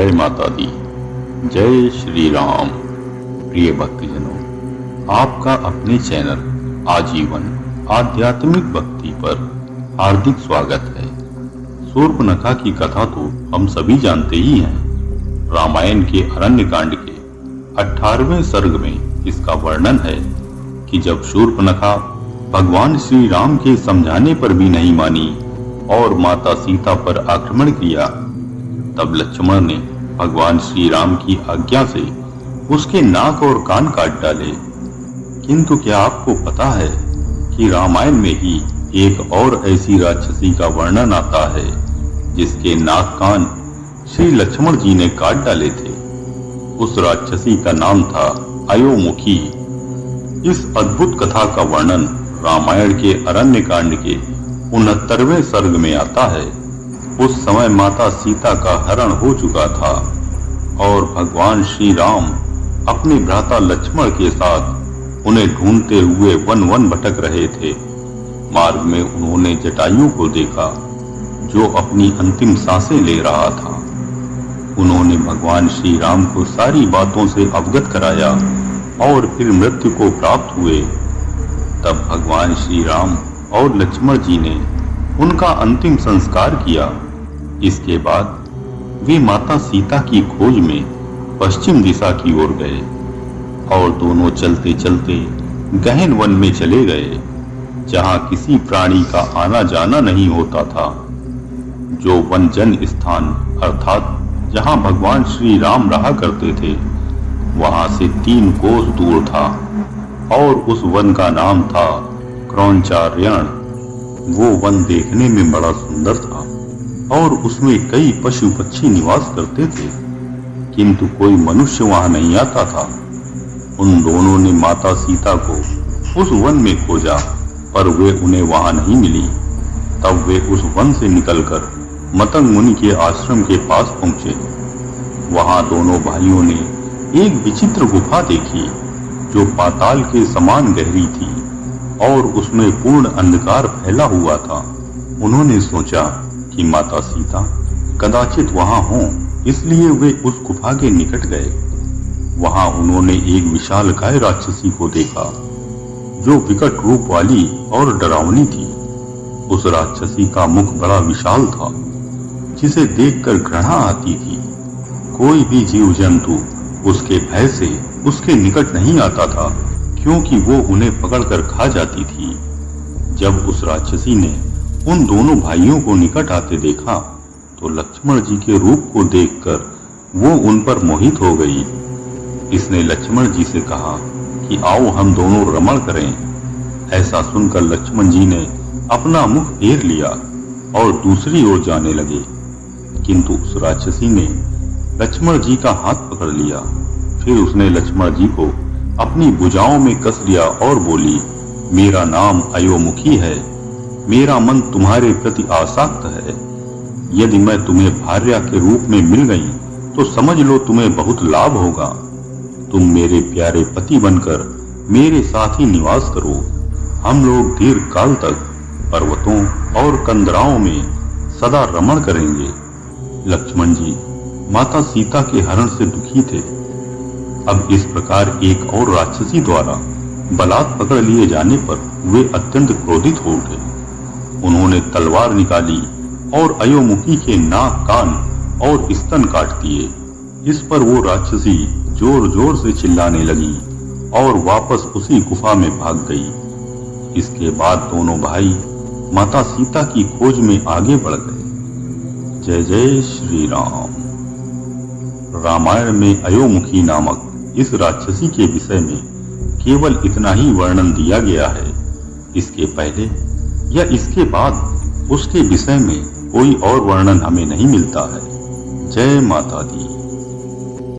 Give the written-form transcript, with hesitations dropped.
जय माता दी। जय श्री राम। प्रिय भक्तजनों, आपका अपने चैनल आजीवन आध्यात्मिक भक्ति पर हार्दिक स्वागत है। शूर्पणखा की कथा तो हम सभी जानते ही हैं। रामायण के अरण्यकांड के 18वें सर्ग में इसका वर्णन है कि जब शूर्पणखा भगवान श्री राम के समझाने पर भी नहीं मानी और माता सीता पर आक्रमण किया, तब लक्ष्मण ने भगवान श्री राम की आज्ञा से उसके नाक और कान काट डाले। किंतु क्या आपको पता है कि रामायण में ही एक और ऐसी राक्षसी का वर्णन आता है जिसके नाक कान श्री लक्ष्मण जी ने काट डाले थे। उस राक्षसी का नाम था अयोमुखी। इस अद्भुत कथा का वर्णन रामायण के अरण्यकांड के 69वें सर्ग में आता है। उस समय माता सीता का हरण हो चुका था और भगवान श्री राम अपने भ्राता लक्ष्मण के साथ उन्हें ढूंढते हुए वन वन भटक रहे थे। मार्ग में उन्होंने जटायु को देखा जो अपनी अंतिम सांसें ले रहा था। उन्होंने भगवान श्री राम को सारी बातों से अवगत कराया और फिर मृत्यु को प्राप्त हुए। तब भगवान श्री राम और लक्ष्मण जी ने उनका अंतिम संस्कार किया। इसके बाद वे माता सीता की खोज में पश्चिम दिशा की ओर गए और दोनों चलते चलते गहन वन में चले गए, जहां किसी प्राणी का आना जाना नहीं होता था। जो वन जन स्थान अर्थात जहां भगवान श्री राम रहा करते थे, वहां से 3 कोस दूर था और उस वन का नाम था क्रौंचार्यण। वो वन देखने में बड़ा सुंदर था और उसमें कई पशु पक्षी निवास करते थे, किंतु कोई मनुष्य वहां नहीं आता था। उन दोनों ने माता सीता को उस वन में खोजा, पर वे उन्हें वहां नहीं मिली। तब वे उस वन से निकलकर मतंग मुनि के आश्रम के पास पहुंचे। वहां दोनों भाइयों ने एक विचित्र गुफा देखी जो पाताल के समान गहरी थी और उसमें पूर्ण अंधकार फैला हुआ था। उन्होंने सोचा कि माता सीता कदाचित वहां हों, इसलिए वे उस गुफा के निकट गए। वहां उन्होंने एक विशालकाय राक्षसी को देखा जो विकट रूप वाली और डरावनी थी। उस राक्षसी का मुख बड़ा विशाल था जिसे देखकर घृणा आती थी। कोई भी जीव जंतु उसके भय से उसके निकट नहीं आता था, क्योंकि वो उन्हें पकड़कर खा जाती थी। जब उस राक्षसी ने उन दोनों भाइयों को निकट आते देखा तो लक्ष्मण जी के रूप को देखकर वो उन पर मोहित हो गई। इसने लक्ष्मण जी से कहा कि आओ हम दोनों रमण करें। ऐसा सुनकर लक्ष्मण जी ने अपना मुख फेर लिया और दूसरी ओर जाने लगे, किंतु उस राक्षसी ने लक्ष्मण जी का हाथ पकड़ लिया। फिर उसने लक्ष्मण जी को अपनी भुजाओं में कस लिया और बोली, मेरा नाम अयोमुखी है, मेरा मन तुम्हारे प्रति आसक्त है। यदि मैं तुम्हें भार्या के रूप में मिल गई तो समझ लो तुम्हें बहुत लाभ होगा। तुम मेरे प्यारे पति बनकर मेरे साथ ही निवास करो। हम लोग दीर्घ काल तक पर्वतों और कंदराओं में सदा रमण करेंगे। लक्ष्मण जी माता सीता के हरण से दुखी थे। अब इस प्रकार एक और राक्षसी द्वारा बलात् पकड़ लिए जाने पर वे अत्यंत क्रोधित हो उठे। उन्होंने तलवार निकाली और अयोमुखी के नाक, कान और स्तन काट दिए। इस पर वो राक्षसी जोर जोर से चिल्लाने लगी और वापस उसी गुफा में भाग गई। इसके बाद दोनों भाई माता सीता की खोज में आगे बढ़ गए। जय जय श्री राम। रामायण में अयोमुखी नामक इस राक्षसी के विषय में केवल इतना ही वर्णन दिया गया है। इसके पहले या इसके बाद उसके विषय में कोई और वर्णन हमें नहीं मिलता है। जय माता दी।